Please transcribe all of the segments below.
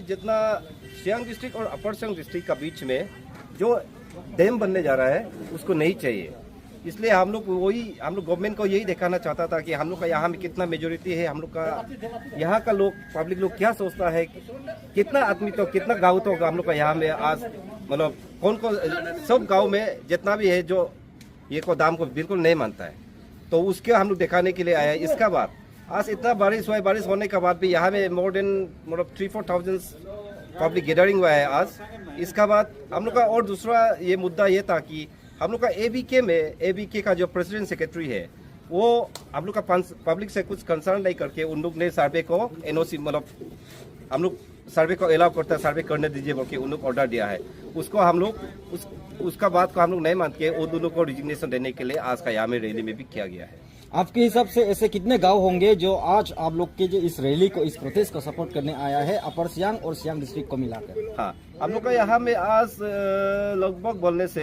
जितना सियांग डिस्ट्रिक्ट और अपर सियांग डिस्ट्रिक्ट का बीच में जो डैम बनने जा रहा है उसको नहीं चाहिए। इसलिए हम लोग गवर्नमेंट को यही दिखाना चाहता था कि हम लोग का यहाँ में कितना मेजोरिटी है, हम लोग का यहाँ का लोग पब्लिक लोग क्या सोचता है, कितना आदमी तो कितना गाँव तो हम लोग का यहाँ में आज मतलब कौन सब गाँव में जितना भी है जो ये को दाम को बिल्कुल नहीं मानता है, तो उसके हम लोग दिखाने के लिए आया है। इसका बाद आज इतना बारिश हुआ है, बारिश होने के बाद भी यहाँ में मोर देन मतलब 3-4,000 पब्लिक गैदरिंग हुआ है आज। इसका बाद हम लोग का और दूसरा ये मुद्दा ये था कि हम लोग का एबीके का जो प्रेसिडेंट सेक्रेटरी है वो हम लोग का पब्लिक से कुछ कंसर्न नहीं करके उन लोग ने सर्वे को एनओसी मतलब हम लोग सर्वे को अलाउ करता है, सर्वे करने दीजिए बोल के उन लोग ऑर्डर दिया है। उसको हम लोग उसका बात को हम लोग नहीं मान के वो दोनों को रिजिग्नेशन देने के लिए आज का यहाँ में रैली में भी किया गया है। आपके हिसाब से ऐसे कितने गांव होंगे जो आज आप लोग के जो इस रैली को इस प्रोटेस्ट को सपोर्ट करने आया है अपर सियांग और सियांग डिस्ट्रिक्ट को मिलाकर? हाँ, हम लोग का यहाँ में आज लगभग बोलने से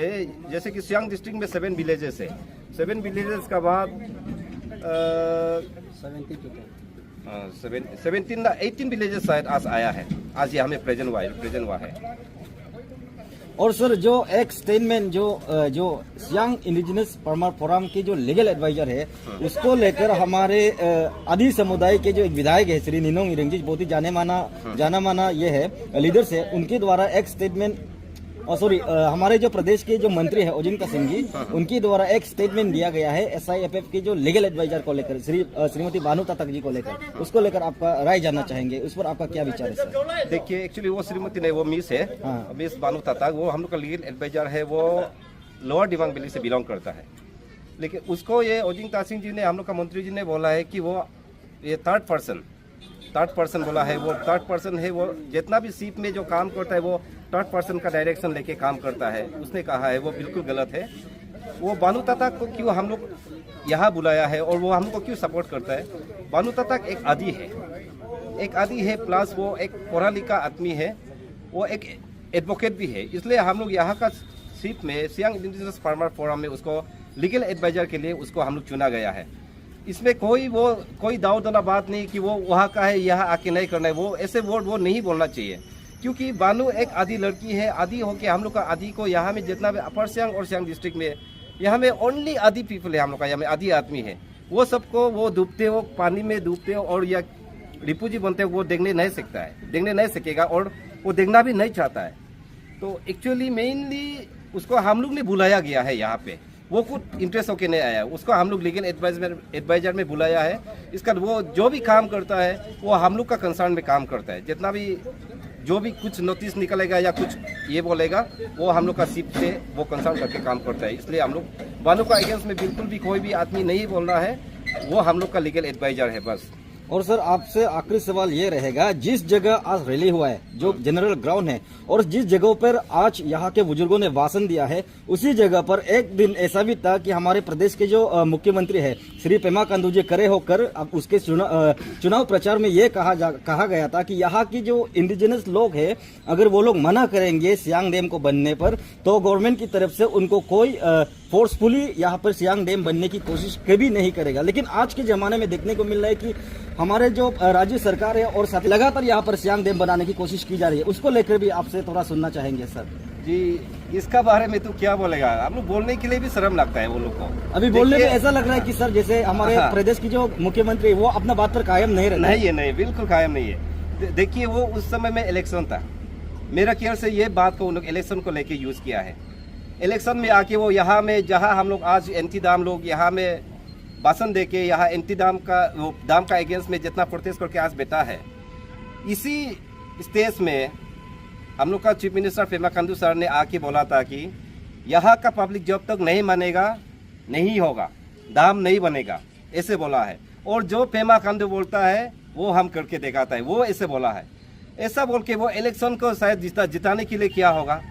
जैसे कि सियांग डिस्ट्रिक्ट में 7 विलेजेस है, 7 विलेजेस का बाद 18 विलेजेस शायद आज आया है, आज यहाँ में प्रेजेंट हुआ है। और सर जो एक स्टेटमेंट जो सियांग इंडिजिनस फार्मर फोरम के जो लीगल एडवाइजर है उसको लेकर हमारे आदि समुदाय के जो एक विधायक है श्री निनोंग इरेंगजी, बहुत ही जाना माना ये है लीडर्स है, उनके द्वारा एक स्टेटमेंट हमारे जो प्रदेश के जो मंत्री है ओजिंता सिंह जी, उनके द्वारा एक स्टेटमेंट दिया गया है SIFF के जो लीगल एडवाइजर को लेकर श्रीमती बानू तातक जी को लेकर, उसको लेकर आपका राय जानना चाहेंगे, उस पर आपका क्या विचार है सर? देखिए एक्चुअली वो श्रीमती नहीं, वो मिस है, मिस बानू तातक, वो हम लोग का लीगल एडवाइजर है, वो लोअर दिबांग वैली से बिलोंग करता है। लेकिन उसको ये ओजिंता सिंह जी ने हम लोग का मंत्री जी ने बोला है कि वो ये थर्ड पर्सन बोला है, वो थर्ड पर्सन है, वो जितना भी सीप में जो काम करता है वो थर्ड पर्सन का डायरेक्शन लेके काम करता है, उसने कहा है, वो बिल्कुल गलत है। वो बानू तातक को क्यों हम लोग यहाँ बुलाया है और वो हम लोग को क्यों सपोर्ट करता है? बानू तातक एक आदी है प्लस वो एक पढ़ा लिखा आदमी है, वो एक एडवोकेट भी है। इसलिए हम लोग यहाँ का सीप में सियांग इंडिजिनस फार्मर फोरम में उसको लीगल एडवाइजर के लिए उसको हम लोग चुना गया है। इसमें कोई दाव दला बात नहीं कि वो वहाँ का है, यहाँ आके नहीं करना है, वो ऐसे वर्ड वो नहीं बोलना चाहिए, क्योंकि बानू एक आदि लड़की है। आदि होके हम लोग का आदि को यहाँ में जितना भी अपर सियांग और सियांग डिस्ट्रिक्ट में यहाँ में ओनली आदि पीपल है, हम लोग का यहाँ में आदि आदमी है, वो सबको वो डूबते हो पानी में डूबते हो और या रिपुजी बनते हो वो देखने नहीं सकेगा और वो देखना भी नहीं चाहता है। तो एक्चुअली मेनली उसको हम लोग ने बुलाया गया है यहाँ पे, वो कुछ इंटरेस्ट होके नहीं आया, उसको हम लोग लीगल एडवाइजर में बुलाया है। इसका वो जो भी काम करता है वो हम लोग का कंसर्न में काम करता है, जितना भी जो भी कुछ नोटिस निकलेगा या कुछ ये बोलेगा वो हम लोग का सीप से वो कंसर्न करके काम करता है। इसलिए हम लोग बानू का अगेंस्ट में बिल्कुल भी कोई भी आदमी नहीं बोल रहा है, वो हम लोग का लीगल एडवाइजर है बस। और सर आपसे आखिरी सवाल ये रहेगा, जिस जगह आज रैली हुआ है जो जनरल ग्राउंड है और जिस जगह पर आज यहाँ के बुजुर्गों ने भाषण दिया है, उसी जगह पर एक दिन ऐसा भी था कि हमारे प्रदेश के जो मुख्यमंत्री है श्री पेमा खांडू जी खड़े होकर अब उसके चुनाव प्रचार में ये कहा गया था कि यहाँ की जो इंडिजिनस लोग है अगर वो लोग मना करेंगे सियांग डैम को बनने पर तो गवर्नमेंट की तरफ से उनको कोई फोर्सफुली यहाँ पर सियांग डैम बनने की कोशिश कभी नहीं करेगा। लेकिन आज के जमाने में देखने को मिल रहा है कि हमारे जो राज्य सरकार है और साथ लगातार यहाँ पर सियांग डैम बनाने की कोशिश की जा रही है, उसको लेकर भी आपसे थोड़ा सुनना चाहेंगे सर। जी, इसका बारे में तो क्या बोलेगा, हम लोग बोलने के लिए भी शर्म लगता है वो लोग को। अभी बोलने में ऐसा लग रहा है कि सर जैसे हमारे प्रदेश की जो मुख्यमंत्री है वो अपना बात पर कायम नहीं रहता। नहीं, बिल्कुल कायम नहीं है। देखिए वो उस समय में इलेक्शन था, मेरा ख्याल से ये बात को उन लोग इलेक्शन को लेके यूज किया है। इलेक्शन में आके वो यहाँ में जहाँ हम लोग आज एंटी दाम लोग यहाँ में भाषण दे के यहाँ एंटी दाम का अगेंस्ट में जितना प्रोटेस्ट करके आज बैठा है, इसी स्टेज में हम लोग का chief minister Pema Khandu sir ने आके बोला था कि यहाँ का पब्लिक जब तक नहीं मानेगा नहीं होगा, दाम नहीं बनेगा, ऐसे बोला है। और जो पेमा खांडू बोलता है वो हम करके दिखाता है, वो ऐसे बोला है। ऐसा बोल के वो इलेक्शन को शायद जिताने के लिए क्या होगा,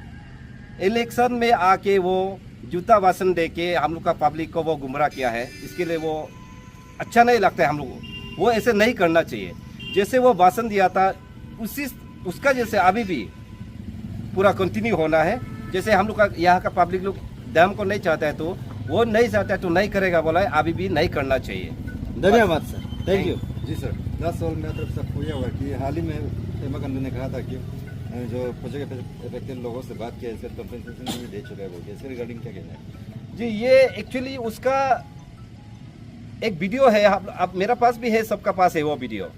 इलेक्शन में आके वो जूता भाषण दे के हम लोग का पब्लिक को वो गुमराह किया है। इसके लिए वो अच्छा नहीं लगता है हम लोग को, वो ऐसे नहीं करना चाहिए। जैसे वो भाषण दिया था उसका जैसे अभी भी पूरा कंटिन्यू होना है। जैसे हम लोग का यहाँ का पब्लिक लोग डैम को नहीं चाहता है तो वो नहीं चाहता है तो नहीं करेगा बोला है, अभी भी नहीं करना चाहिए। धन्यवाद सर, थैंक यू। जी सर, लास्ट सवाल मेरा तरफ से आपको यह होगा कि हाल ही में पेमा खांडू ने कहा था कि जो प्रोजेक्ट अफेक्टेड लोगों से बात किया, इसका कंपनसेशन भी दे चुका है बोल के, इसके रिगार्डिंग क्या कहना है? जी, ये एक्चुअली उसका एक वीडियो है, अब मेरा पास भी है, सबका पास है वो वीडियो।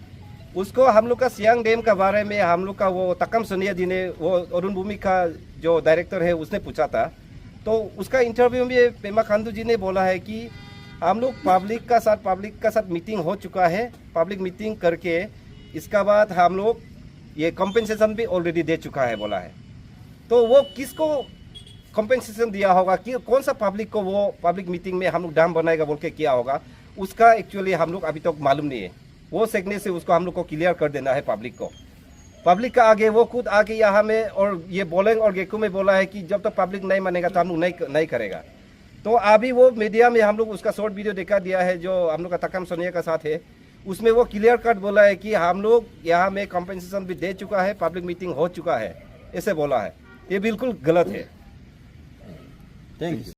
उसको हम लोग का सियांग डैम का बारे में हम लोग का वो तकम सोनिया जी ने, वो अरुण भूमि का जो डायरेक्टर है, उसने पूछा था। तो उसका इंटरव्यू में पेमा खांडू जी ने बोला है कि हम लोग पब्लिक का साथ मीटिंग हो चुका है, पब्लिक मीटिंग करके इसका बाद हम लोग ये कंपनसेशन भी ऑलरेडी दे चुका है बोला है। तो वो किसको कंपनसेशन दिया होगा कि कौन सा पब्लिक को वो पब्लिक मीटिंग में हम लोग डैम बनाएगा बोल के किया होगा, उसका एक्चुअली हम लोग अभी तक मालूम नहीं है। वो सेकने से उसको हम लोग को क्लियर कर देना है पब्लिक को। पब्लिक का आगे वो खुद आके यहाँ में और ये बोलेंग और गेको में बोला है कि जब तक पब्लिक नहीं मानेगा तो हम लोग नहीं करेगा। तो अभी वो मीडिया में हम लोग उसका शॉर्ट वीडियो दिखा दिया है जो हम लोग का तकम सोनिया का साथ है, उसमें वो क्लियर कट बोला है कि हम लोग यहाँ में कंपनसेशन भी दे चुका है, पब्लिक मीटिंग हो चुका है, ऐसे बोला है। ये बिल्कुल गलत है। Thank you.